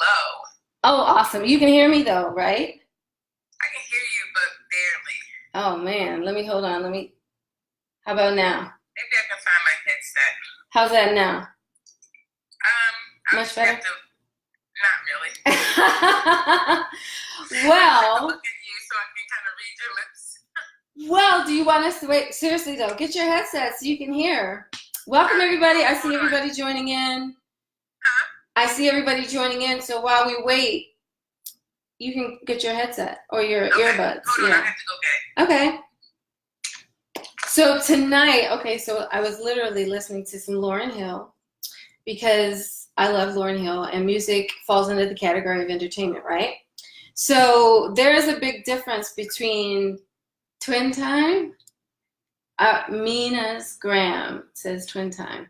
low. Oh, awesome. You can hear me though, right? I can hear you, but barely. Oh man, let me hold on. How about now? Maybe I can find my headset. How's that now? I'll Much just have better? to, not really. I just have to Well, look at you so I can kind of read your lips. do you want us to wait? Seriously though, get your headset so you can hear. Welcome everybody. I see Hold on. everybody joining in. Huh? I see everybody joining in. So while we wait, you can get your headset or your earbuds. Hold on, I Yeah. have to go get it. Okay. So tonight, so I was literally listening to some Lauryn Hill because I love Lauryn Hill and music falls into the category of entertainment, right? So there is a big difference between Twin Time. Mina's Graham says Twin Time.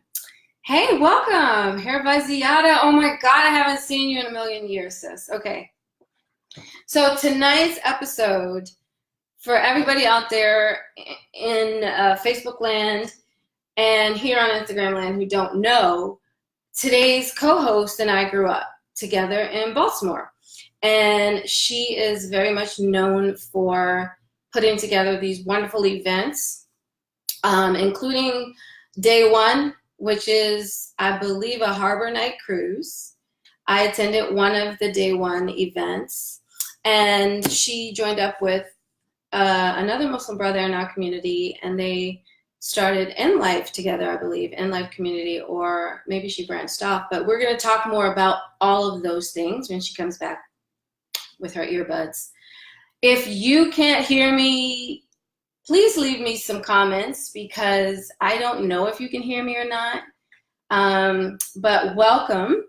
Hey, welcome, Herbaziata. Oh my God, I haven't seen you in a million years, sis. Okay. So tonight's episode, for everybody out there in Facebook land and here on Instagram land who don't know, today's co-host and I grew up together in Baltimore. And she is very much known for putting together these wonderful events, including Day One, which is, I believe, a harbor night cruise. I attended one of the Day One events, and she joined up with another Muslim brother in our community, and they started In Life together, I believe, In Life Community, or maybe she branched off. But we're going to talk more about all of those things when she comes back with her earbuds. If you can't hear me, please leave me some comments because I don't know if you can hear me or not. But welcome.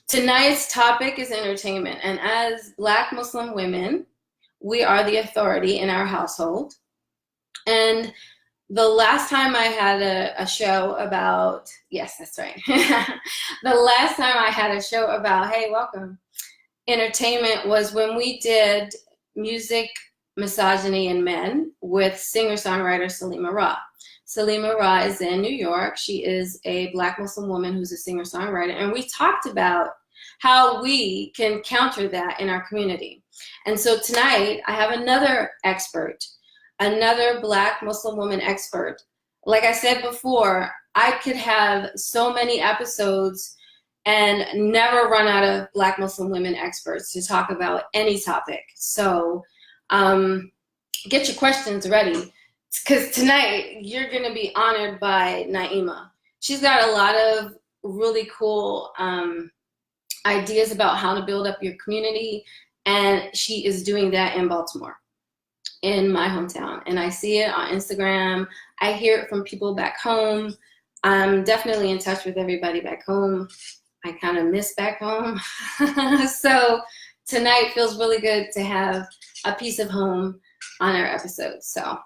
Tonight's topic is entertainment, and as Black Muslim women, we are the authority in our household. And the last time I had a show about, yes, that's right. The last time I had a show about, hey, welcome, entertainment was when we did music, misogyny, and men with singer-songwriter Salima Ra. Salima Ra is in New York. She is a Black Muslim woman who's a singer-songwriter, and we talked about how we can counter that in our community. And so tonight, I have another expert, another Black Muslim woman expert. Like I said before, I could have so many episodes and never run out of Black Muslim women experts to talk about any topic. So get your questions ready, because tonight you're going to be honored by Naimah. She's got a lot of really cool ideas about how to build up your community, and she is doing that in Baltimore, in my hometown. And I see it on Instagram. I hear it from people back home. I'm definitely in touch with everybody back home. I kind of miss back home. So tonight feels really good to have a piece of home on our episode. So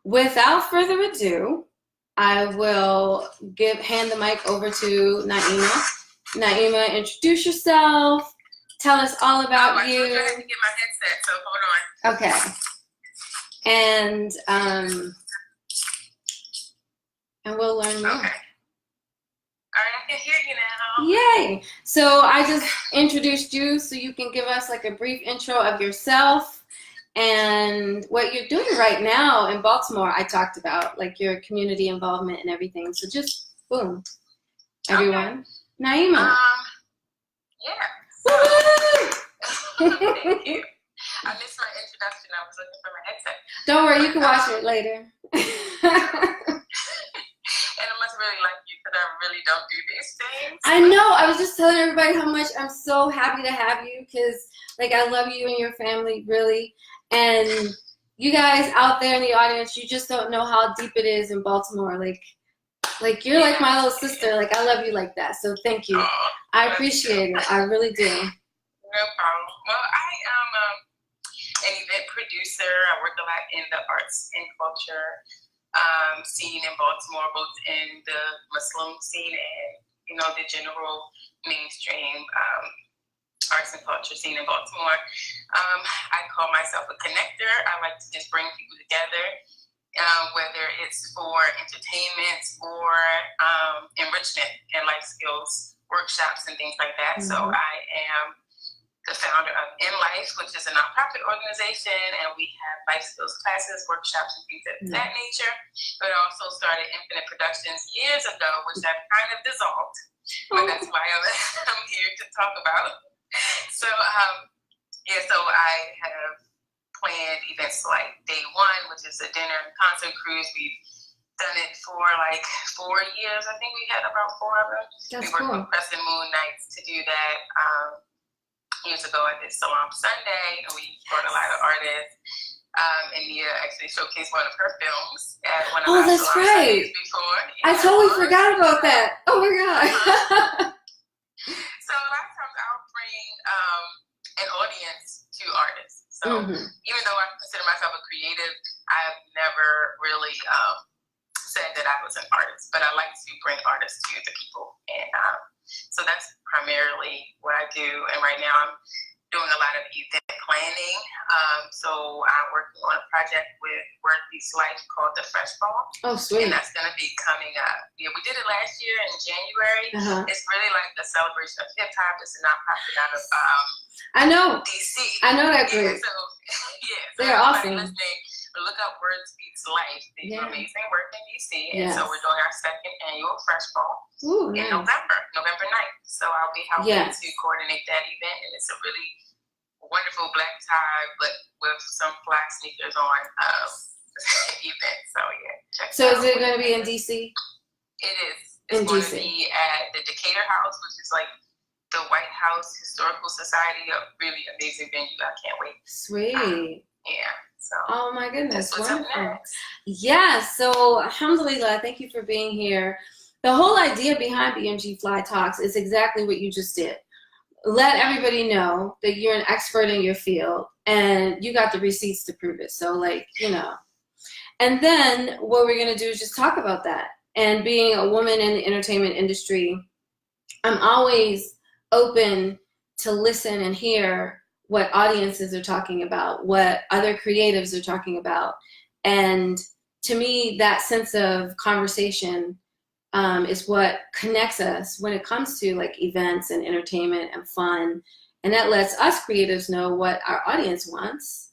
without further ado, I will hand the mic over to Naimah. Naimah, introduce yourself. Tell us all about you. I have to get my headset, so hold on. Okay. And we'll learn more. Okay. All right, I can hear you now. Yay! So I just introduced you, so you can give us like a brief intro of yourself and what you're doing right now in Baltimore. I talked about like your community involvement and everything. So just boom, everyone. Okay. Naimah. Yeah. Woo! Thank you. I missed my introduction. I was looking for my headset. Don't worry, you can watch it later. And I must really like you because I really don't do these things. I know. I was just telling everybody how much I'm so happy to have you because, like, I love you and your family, really. And you guys out there in the audience, you just don't know how deep it is in Baltimore. Like you're like my little sister. Like, I love you like that. So thank you. I appreciate it. I really do. No problem. Well, I am an event producer. I work a lot in the arts and culture scene in Baltimore, both in the Muslim scene and, the general mainstream arts and culture scene in Baltimore. I call myself a connector. I like to just bring people together, whether it's for entertainment or enrichment and life skills workshops and things like that. So I am the founder of In Life, which is a nonprofit organization, and we have life skills classes, workshops, and things of that nature. But I also started Infinite Productions years ago, which I've kind of dissolved. But that's why I'm here to talk about. So, so I have planned events like Day One, which is a dinner and concert cruise. We've done it for like 4 years. I think we had about 4 of them. We worked with Crescent Moon Nights to do that. Years ago, I did Salam Sunday, and we brought a lot of artists. And Nia actually showcased one of her films at one of our that's Salam right. Sundays before. I totally forgot about that. Oh my God. So a lot of times I'll bring an audience to artists. So even though I consider myself a creative, I've never really said that I was an artist, but I like to bring artists to the people. And so that's primarily what I do. And right now I'm doing a lot of event planning. So I'm working on a project with Worthy's Life called The Fresh Ball. Oh, sweet. And that's going to be coming up. Yeah, we did it last year in January. It's really like the celebration of hip hop. It's a nonprofit out of I know. DC. I know that group. So they're awesome. Look up Worthy's Life. They do amazing work in DC. And so we're doing our second annual Fresh Ball in November 9th. So I'll be helping to coordinate that event. And it's a really wonderful black tie, but with some fly sneakers on event. So So is it going to be in DC? It is. It's going to be at the Decatur House, which is like the White House Historical Society. A really amazing venue. I can't wait. Sweet. So, oh my goodness, wonderful. Yeah, so alhamdulillah, thank you for being here. The whole idea behind BMG Fly Talks is exactly what you just did. Let everybody know that you're an expert in your field and you got the receipts to prove it. So and then what we're going to do is just talk about that. And being a woman in the entertainment industry, I'm always open to listen and hear what audiences are talking about, what other creatives are talking about. And to me, that sense of conversation is what connects us when it comes to like events and entertainment and fun. And that lets us creatives know what our audience wants.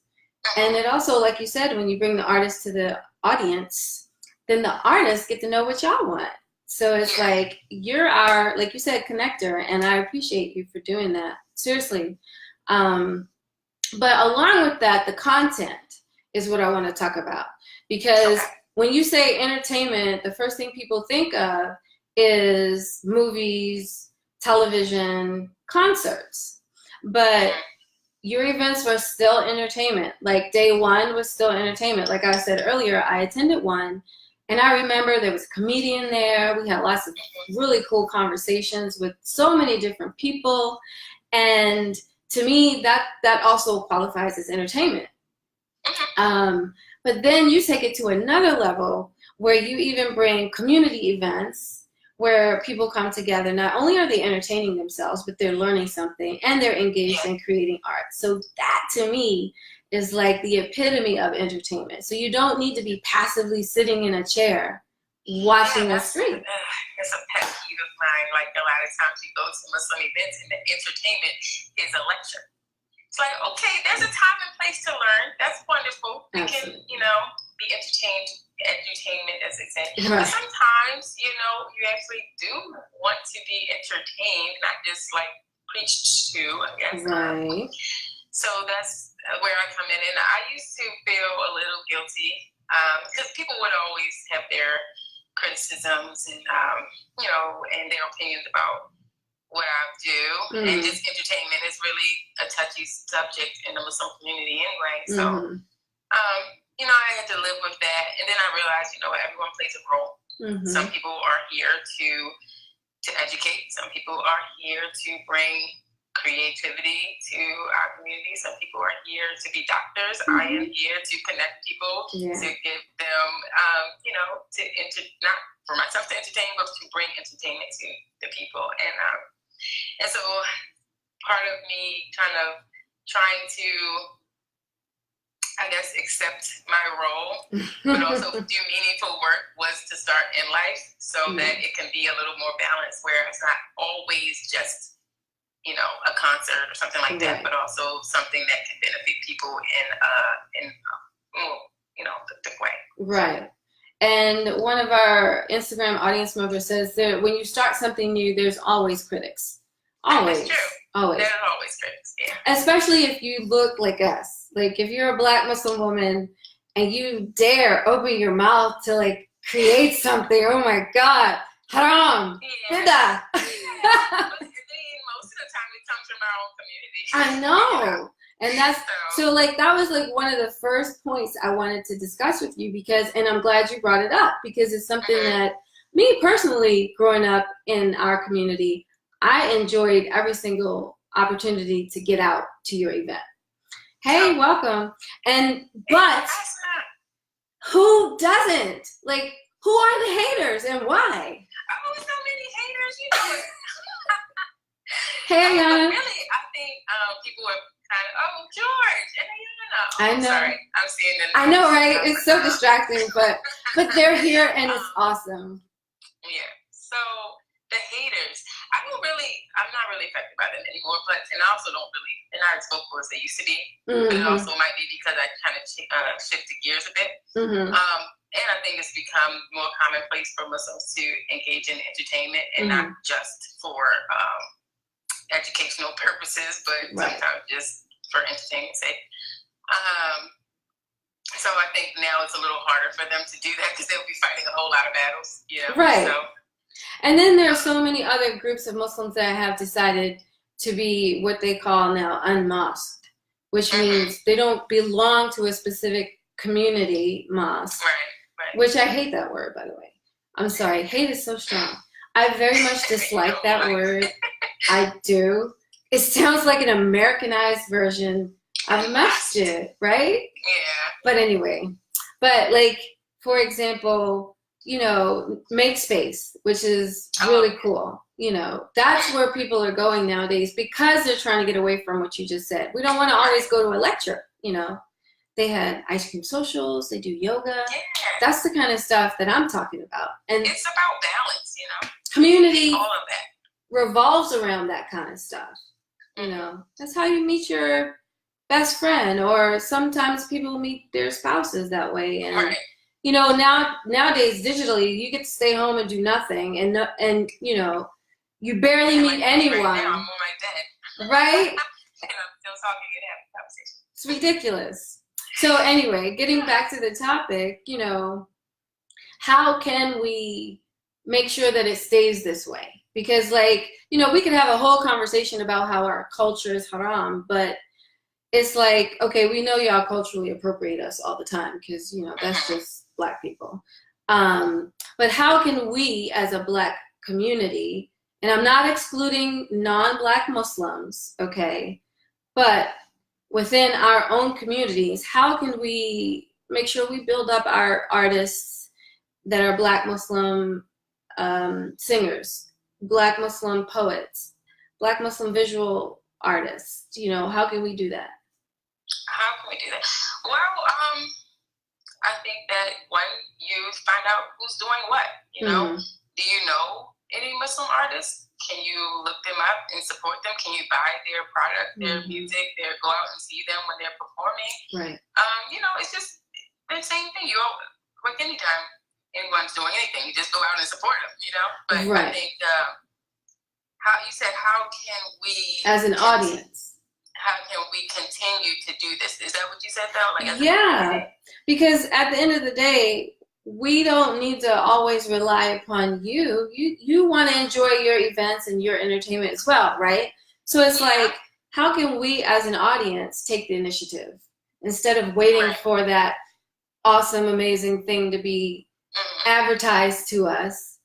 And it also, like you said, when you bring the artist to the audience, then the artists get to know what y'all want. So it's like, you're our, like you said, connector. And I appreciate you for doing that. Seriously. But along with that, the content is what I want to talk about, because when you say entertainment, the first thing people think of is movies, television, concerts, but your events were still entertainment. Like Day One was still entertainment. Like I said earlier, I attended one and I remember there was a comedian there. We had lots of really cool conversations with so many different people. And to me, that also qualifies as entertainment. But then you take it to another level where you even bring community events where people come together. Not only are they entertaining themselves, but they're learning something and they're engaged in creating art. So that to me is like the epitome of entertainment. So you don't need to be passively sitting in a chair watching a screen. It's a pet peeve of mine. Like a lot of times you go to Muslim events and the entertainment is a lecture. It's like, okay, there's a time and place to learn. That's wonderful. We can, be entertained. Entertainment, as they say. But sometimes, you actually do want to be entertained, not just like preached to, I guess. Right. So that's where I come in. And I used to feel a little guilty because people would always have their criticisms and, and their opinions about what I do. And just entertainment is really a touchy subject in the Muslim community anyway. So, I had to live with that. And then I realized, everyone plays a role. Some people are here to educate. Some people are here to bring creativity to our community. Some people are here to be doctors. I am here to connect people, to give them, not for myself to entertain, but to bring entertainment to the people. And so part of me kind of trying to I guess, accept my role, but also do meaningful work was to start in life so that it can be a little more balanced, where it's not always just, a concert or something like that, but also something that can benefit people in the way. Right. And one of our Instagram audience members says that when you start something new, there's always critics. Always. That's true. Always. There's always critics, yeah. Especially if you look like us. Like if you're a Black Muslim woman and you dare open your mouth to like create something, oh my God, Haraam, yeah. Most of the time it comes from our own community. I know. And that's so like that was like one of the first points I wanted to discuss with you and I'm glad you brought it up because it's something that me personally growing up in our community, I enjoyed every single opportunity to get out to your event. Hey, welcome. But who doesn't? Like, who are the haters and why? Oh, so many haters, Hey, Ayana. Really, I think people are kind of, George, I know. Sorry, I'm seeing them. I know, right? It's so distracting, but they're here and it's awesome. Yeah. So the haters, I'm not really affected by them anymore. And I also don't really, they're not as vocal as they used to be. But it also might be because I kind of shifted gears a bit. And I think it's become more commonplace for Muslims to engage in entertainment and not just for educational purposes, but sometimes just for entertainment's sake. So I think now it's a little harder for them to do that because they'll be fighting a whole lot of battles, Right. So, and then there are so many other groups of Muslims that have decided to be what they call now unmosqued, which means they don't belong to a specific community mosque. Right. Which I hate that word, by the way. I'm sorry. Hate is so strong. I very much dislike that word. I do. It sounds like an Americanized version of masjid, right? Yeah. But anyway, like, for example, make space, which is really cool. That's where people are going nowadays because they're trying to get away from what you just said. We don't want to always go to a lecture, They had ice cream socials. They do yoga. Yeah. That's the kind of stuff that I'm talking about. And it's about balance, Community all of that revolves around that kind of stuff. That's how you meet your best friend, or sometimes people meet their spouses that way. And nowadays digitally, you get to stay home and do nothing, and you barely meet anyone. Right now, I'm on my bed. Right? And I'm still talking and having a conversation. It's ridiculous. So anyway, getting back to the topic, how can we make sure that it stays this way? Because we could have a whole conversation about how our culture is haram, but it's like, okay, we know y'all culturally appropriate us all the time because, that's just Black people. But how can we as a Black community, and I'm not excluding non-Black Muslims, okay, but within our own communities, how can we make sure we build up our artists that are Black Muslim singers, Black Muslim poets, Black Muslim visual artists? How can we do that? How can we do that? Well, I think that when you find out who's doing what, do you know any Muslim artists? Can you look them up and support them? Can you buy their product, their music, go out and see them when they're performing? Right. It's just the same thing. Like anytime anyone's doing anything, you just go out and support them, But I think how can we, as an audience, how can we continue to do this? Is that what you said, though? Yeah, because at the end of the day, we don't need to always rely upon you. You want to enjoy your events and your entertainment as well, right? So it's like, how can we as an audience take the initiative instead of waiting for that awesome, amazing thing to be advertised to us?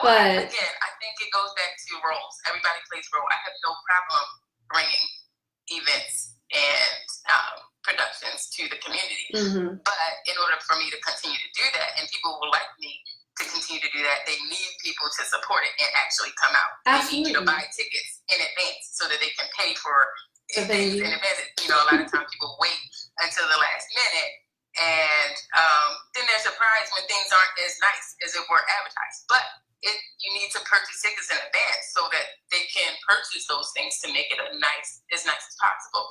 Well, again, I think it goes back to roles. Everybody plays a role. I have no problem bringing events and productions to the community. But in order for me to continue to do that, and people will like me to continue to do that, they need people to support it and actually come out. Absolutely. They need you to buy tickets in advance so that they can pay for things in advance. A lot of times people wait until the last minute. And then they're surprised when things aren't as nice as it were advertised. But you need to purchase tickets in advance so that they can purchase those things to make it as nice as possible.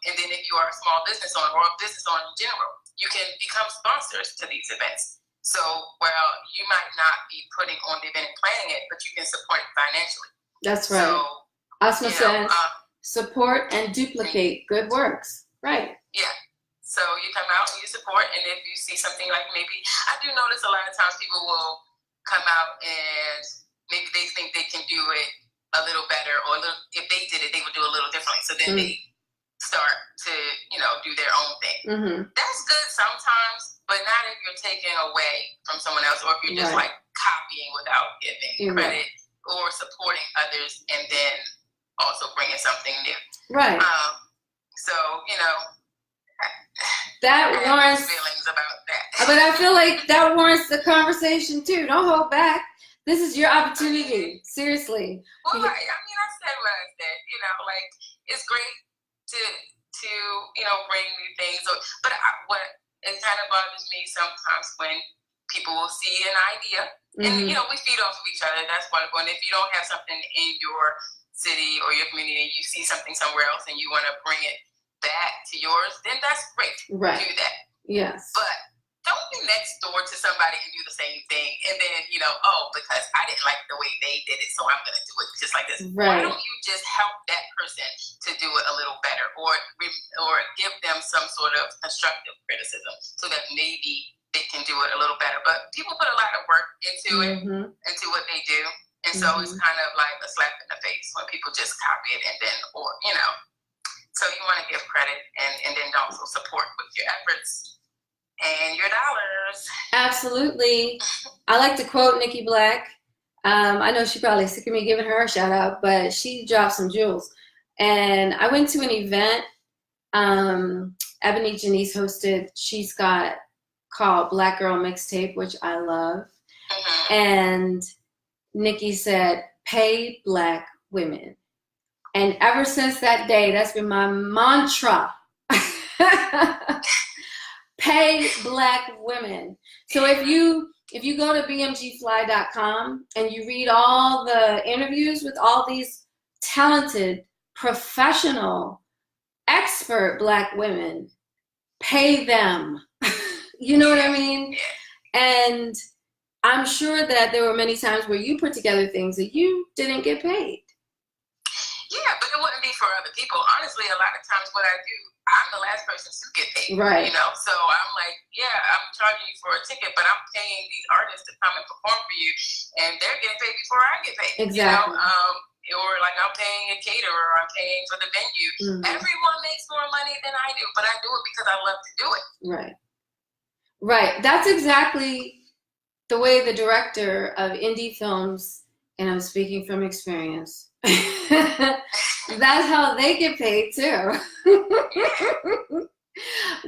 And then if you are a small business owner or a business owner in general, you can become sponsors to these events. So, well, you might not be putting on the event and planning it, but you can support it financially. That's right. So, Asma says, support and duplicate good works. Right. Yeah. So you come out and you support, and if you see something like maybe, I do notice a lot of times people will come out and maybe they think they can do it a little better, or if they did it, they would do a little differently. So then they start to, do their own thing. Mm-hmm. That's good sometimes, but not if you're taking away from someone else, or if you're just like copying without giving credit or supporting others, and then also bringing something new. Right. So, that warrants feelings about that. But I feel like that warrants the conversation too. Don't hold back. This is your opportunity. Seriously. Well, I said what I said. It's great to bring new things. But what it kind of bothers me sometimes when people will see an idea, and we feed off of each other. That's wonderful. And if you don't have something in your city or your community, and you see something somewhere else, and you want to bring it back to yours, then that's great. Right. Do that. Yes. But don't be next door to somebody and do the same thing, and then because I didn't like the way they did it, so I'm going to do it just like this. Right. Why don't you just help that person to do it a little better, or give them some sort of constructive criticism so that maybe they can do it a little better? But people put a lot of work into it, into what they do, and so it's kind of like a slap in the face when people just copy it, and then So you want to give credit and then also support with your efforts and your dollars. Absolutely. I like to quote Nikki Black. I know she probably sick of me giving her a shout out, but she dropped some jewels. And I went to an event Ebony Janice hosted. She's got called Black Girl Mixtape, which I love. And Nikki said, pay Black women. And ever since that day, that's been my mantra. Pay Black women. So if you go to bmgfly.com and you read all the interviews with all these talented, professional, expert Black women, pay them. You know what I mean? And I'm sure that there were many times where you put together things that you didn't get paid. Yeah, but it wouldn't be for other people. Honestly, a lot of times what I do, I'm the last person to get paid. Right. So I'm like, I'm charging you for a ticket, but I'm paying these artists to come and perform for you, and they're getting paid before I get paid. Exactly. Or like I'm paying a caterer, I'm paying for the venue. Everyone makes more money than I do, but I do it because I love to do it. Right. Right. That's exactly the way the director of indie films, and I'm speaking from experience, that's how they get paid too.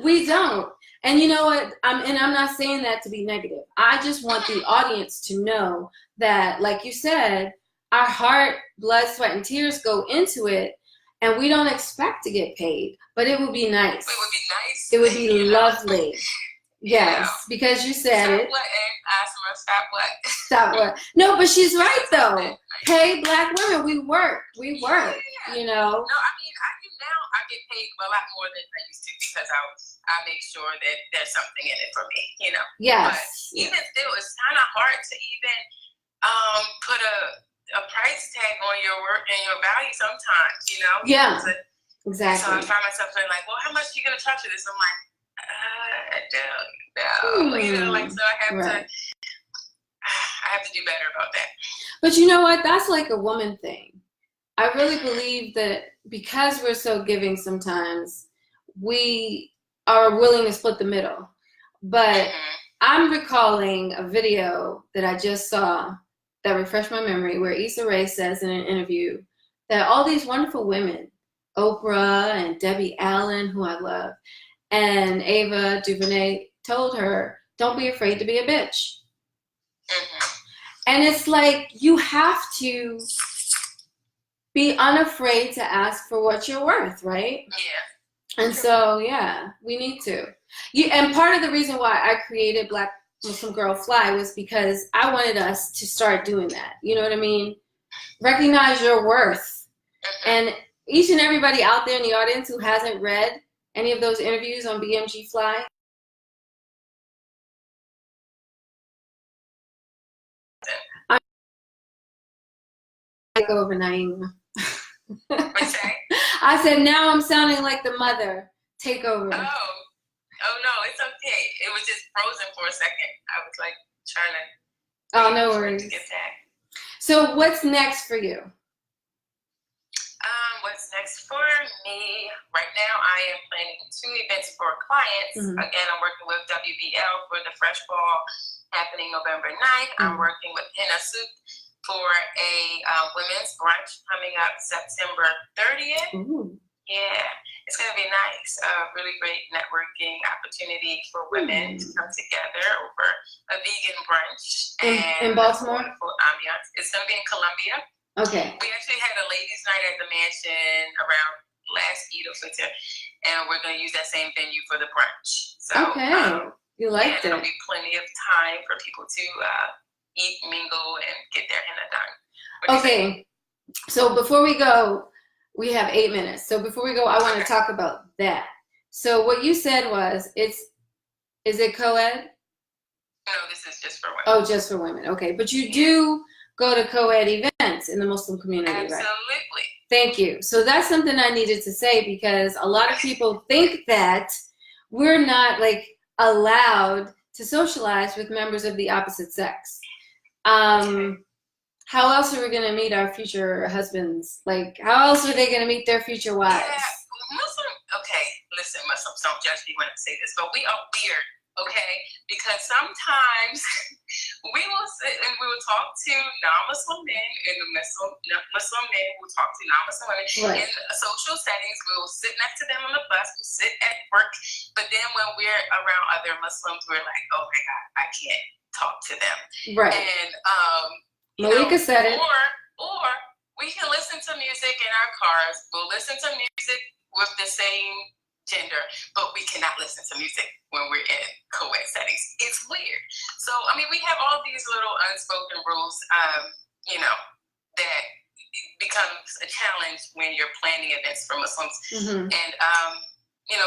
We don't. And you know what? I'm not saying that to be negative. I just want the audience to know that, like you said, our heart, blood, sweat, and tears go into it, and we don't expect to get paid, but it would be nice. It would be nice. It would be lovely. Yes, because you said it. Stop what? Stop what? No, but she's right though. Pay Black women. We work. Yeah. No, I do now. I get paid a lot more than I used to because I make sure that there's something in it for me. Yes. But even still, it's kind of hard to even put a price tag on your work and your value sometimes. Yeah. Exactly. So I find myself saying like, well, how much are you gonna charge for this? I'm like, no. So I have to do better about that. But you know what? That's like a woman thing. I really believe that because we're so giving sometimes, we are willing to split the middle. But I'm recalling a video that I just saw that refreshed my memory where Issa Rae says in an interview that all these wonderful women, Oprah and Debbie Allen, who I love, and Ava DuVernay told her, don't be afraid to be a bitch. And it's like, you have to be unafraid to ask for what you're worth, right? Yeah. And so, yeah, we need to. And part of the reason why I created Black Muslim Girl Fly was because I wanted us to start doing that. You know what I mean? Recognize your worth. And each and everybody out there in the audience who hasn't read any of those interviews on BMG Fly, I'm take over Naimah. I said, now I'm sounding like the mother. Take over. Oh no, it's okay. It was just frozen for a second. I was like trying to. Oh, no worries. To get that. So what's next for you? What's next for me? Right now, I am planning 2 events for clients. Again, I'm working with WBL for the Fresh Ball happening November 9th. I'm working with Henna Soup for a women's brunch coming up September 30th. Yeah, it's going to be nice. Really great networking opportunity for women to come together over a vegan brunch. In Baltimore? Wonderful ambiance. It's going to be in Columbia. Okay. We actually had a ladies' night at the mansion around last Eid al-Fitr, and we're going to use that same venue for the brunch. So, okay. You liked it. There'll be plenty of time for people to eat, mingle, and get their henna done. Okay. So before we go, we have 8 minutes. So before we go, I want to talk about that. So what you said was, is it co-ed? No, this is just for women. Oh, just for women. Okay. But you do go to co-ed events in the Muslim community, right? Absolutely. Thank you. So that's something I needed to say because a lot of people think that we're not like allowed to socialize with members of the opposite sex. How else are we going to meet our future husbands? Like, how else are they going to meet their future wives? Yeah, Muslims don't judge me when I say this, but we are weird. Okay, because sometimes we will sit and we will talk to non-Muslim men, and the Muslim men will talk to non-Muslim women in social settings. We will sit next to them on the bus, we'll sit at work, but then when we're around other Muslims, we're like, oh my God, I can't talk to them. Right. And Malika said it. Or we can listen to music in our cars. We'll listen to music with the same gender, but we cannot listen to music when we're in co-ed settings. It's weird. So, I mean, we have all these little unspoken rules, that becomes a challenge when you're planning events for Muslims. And,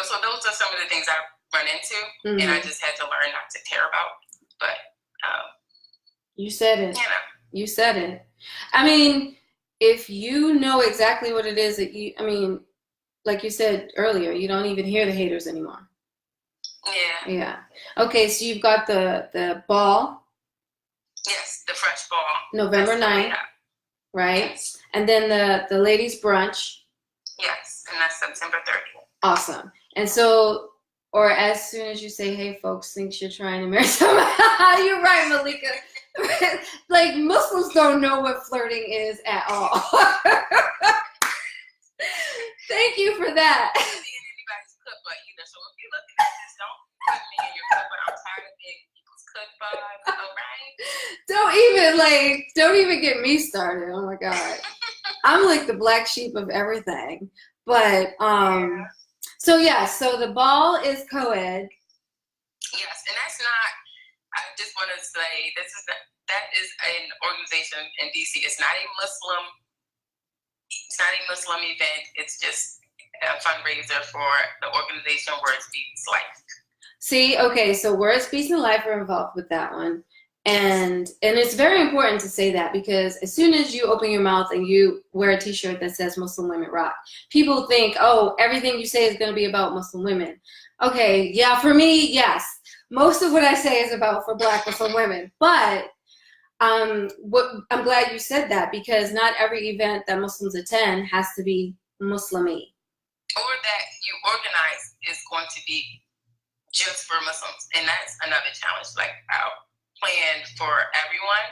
so those are some of the things I've run into, and I just had to learn not to care about. But, you said it. You said it. I mean, if you know exactly what it is that like you said earlier, you don't even hear the haters anymore. Yeah. Yeah. Okay, so you've got the ball. Yes, the Fresh Ball. November 9th, right? Yes. And then the ladies' brunch. Yes, and that's September 30th. Awesome. And so, or as soon as you say, hey, folks, thinks you're trying to marry someone. You're right, Malika. Like, Muslims don't know what flirting is at all. Thank you for that. I'm not being anybody's cook butt either. So if you're looking at this, don't put me in your cook butt. I'm tired of being people's cook butt. All right. Don't even get me started. Oh my God. I'm like the black sheep of everything. But so the ball is co-ed. Yes, and that's not. I just want to say that is an organization in DC. It's not a Muslim event. It's just a fundraiser for the organization Words Beats Life. See, okay, so Words Beats and Life are involved with that one. And it's very important to say that because as soon as you open your mouth and you wear a t-shirt that says Muslim Women Rock, people think, oh, everything you say is going to be about Muslim women. Okay, yeah, for me, yes. Most of what I say is about for Black Muslim women. But I'm glad you said that because not every event that Muslims attend has to be Muslim-y. Or that you organize is going to be just for Muslims. And that's another challenge. Like, I'll plan for everyone.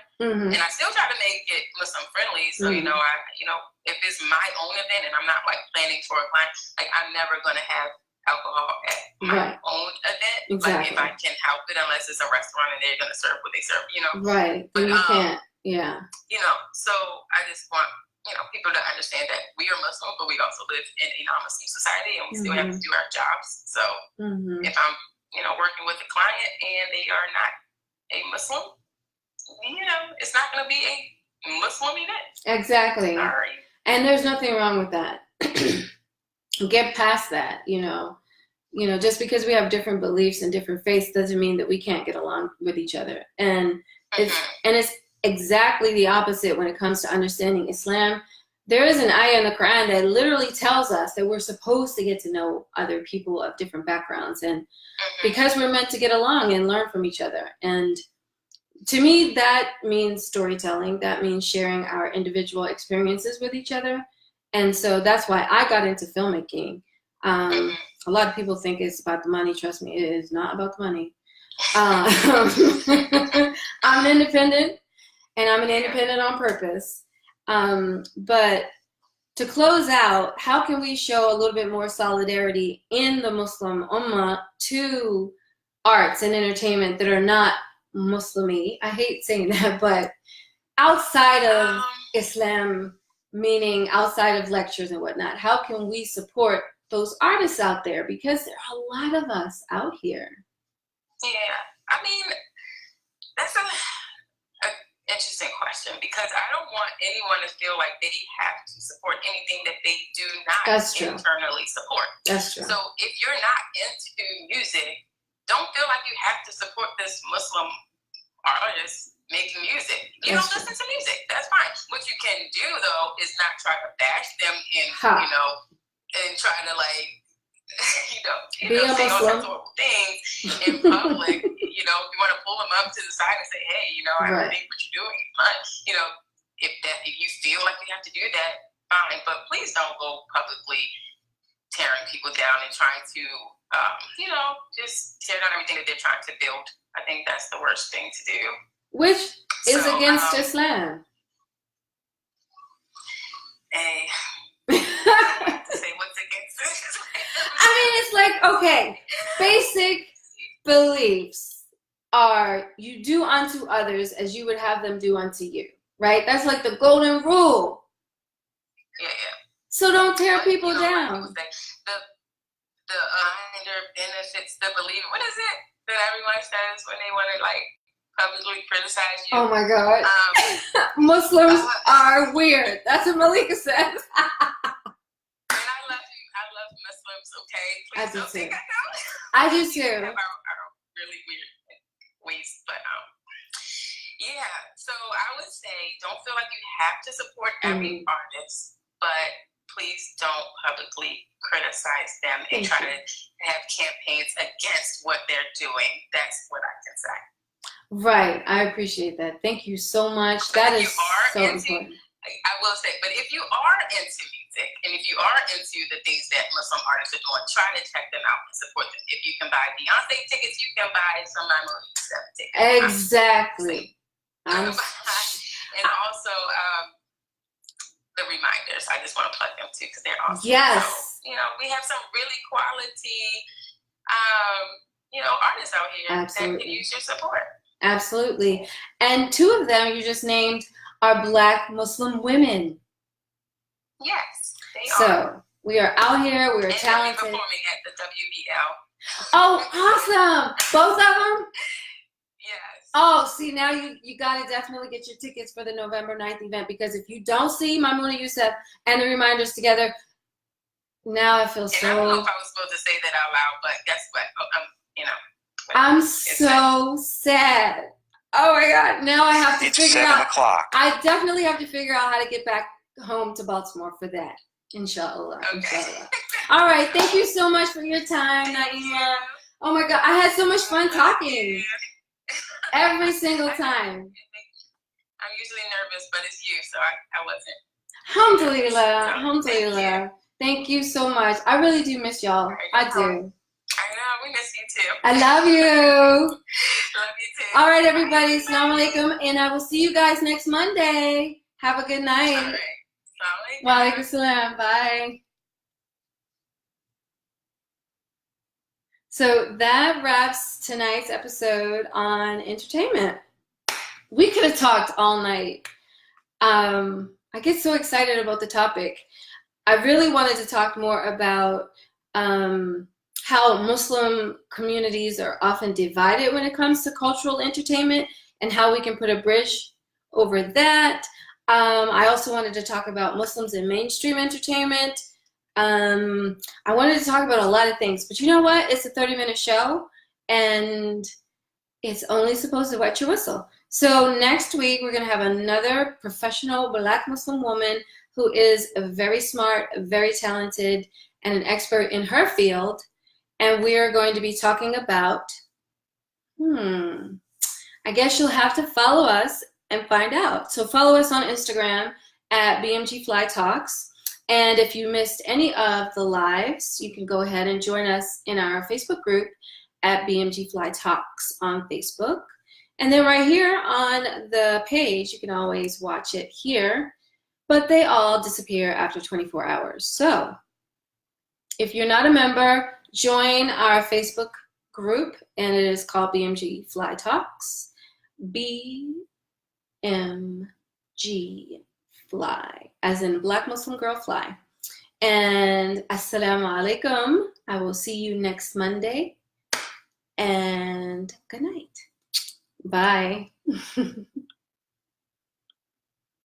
And I still try to make it Muslim friendly. So, if it's my own event and I'm not like planning for a client, like I'm never going to have alcohol at my own event. Exactly. Like if I can help it, unless it's a restaurant and they're going to serve what they serve, Right. But you can't. Yeah. So I just want people to understand that we are Muslim, but we also live in a non-Muslim society, and we still have to do our jobs. So if I'm, working with a client and they are not a Muslim, it's not going to be a Muslim event. Exactly. Sorry. And there's nothing wrong with that. Get past that, just because we have different beliefs and different faiths doesn't mean that we can't get along with each other. And it's exactly the opposite when it comes to understanding Islam. There is an ayah in the Quran that literally tells us that we're supposed to get to know other people of different backgrounds, and because we're meant to get along and learn from each other. And to me, that means storytelling. That means sharing our individual experiences with each other. And so that's why I got into filmmaking. A lot of people think it's about the money. Trust me, it is not about the money. I'm an independent, and I'm an independent on purpose. But to close out, how can we show a little bit more solidarity in the Muslim Ummah to arts and entertainment that are not Muslimi? I hate saying that, but outside of Islam, meaning outside of lectures and whatnot, how can we support those artists out there? Because there are a lot of us out here. Yeah, I mean, that's an interesting question, because I don't want anyone to feel like they have to support anything that they do not internally support. That's true. So if you're not into music, don't feel like you have to support this Muslim artist making music. You don't listen to music. That's fine. What you can do, though, is not try to bash them and, and try to, say all sorts of horrible things in public. You want to pull them up to the side and say, hey, I don't think what you're doing is fine. If you feel like you have to do that, fine. But please don't go publicly tearing people down and trying to, just tear down everything that they're trying to build. I think that's the worst thing to do. Which is against Islam. Hey, to say what's against Islam. I mean, it's like, okay, basic beliefs are you do unto others as you would have them do unto you, right? That's like the golden rule. Yeah. So don't tear people down. The benefits, the belief. What is it that everyone says when they want to publicly criticize you? Oh my God. Muslims are weird. That's what Malika says. And I love Muslims, okay? Please don't think I don't. I do too. Are really weird ways, but yeah. So I would say don't feel like you have to support every artist, but please don't publicly criticize them and try to have campaigns against what they're doing. That's what I can say. Right. I appreciate that. Thank you so much. But that is so important. I will say, but if you are into music and if you are into the things that Muslim artists are doing, try to check them out and support them. If you can buy Beyonce tickets, you can buy some Naimah Sharif tickets. Exactly. And also, the reminders. I just want to plug them too because they're awesome. Yes. So, we have some really quality, artists out here that can use your support. Absolutely. And two of them you just named are Black Muslim women. Yes, they are. So we are out here. We are talented. They'll be performing at the WBL. Oh, awesome! Both of them. Yes. Oh, see, now you got to definitely get your tickets for the November 9th event, because if you don't see Maimouna Youssef and the reminders together, now I feel so... I don't know if I was supposed to say that out loud, but guess what? I'm so sad. Oh my God, now I have to figure out... It's 7 o'clock. I definitely have to figure out how to get back home to Baltimore for that. Inshallah. Okay. Inshallah. All right, thank you so much for your time, Naimah. Oh my God, I had so much fun talking. Every single time. I'm usually nervous, but it's you, so I wasn't. Alhamdulillah. Alhamdulillah. Thank you so much. I really do miss y'all. I do. I know, we miss you too. I love you. Love you too. All right, everybody. Assalamu alaikum. And I will see you guys next Monday. Have a good night. All right. Wa alaikum salam. Bye. So that wraps tonight's episode on entertainment. We could have talked all night. I I get so excited about the topic. I really wanted to talk more about how Muslim communities are often divided when it comes to cultural entertainment and how we can put a bridge over that. I also wanted to talk about Muslims in mainstream entertainment. I wanted to talk about a lot of things, but you know what? It's a 30-minute show, and it's only supposed to wet your whistle. So next week, we're going to have another professional Black Muslim woman who is very smart, very talented, and an expert in her field. And we are going to be talking about, I guess you'll have to follow us and find out. So follow us on Instagram at BMGFlyTalks. And if you missed any of the lives, you can go ahead and join us in our Facebook group at BMG Fly Talks on Facebook. And then right here on the page, you can always watch it here, but they all disappear after 24 hours. So if you're not a member, join our Facebook group, and it is called BMG Fly Talks. BMG Fly, as in Black Muslim Girl Fly. And assalamu alaikum. I will see you next Monday. And good night. Bye.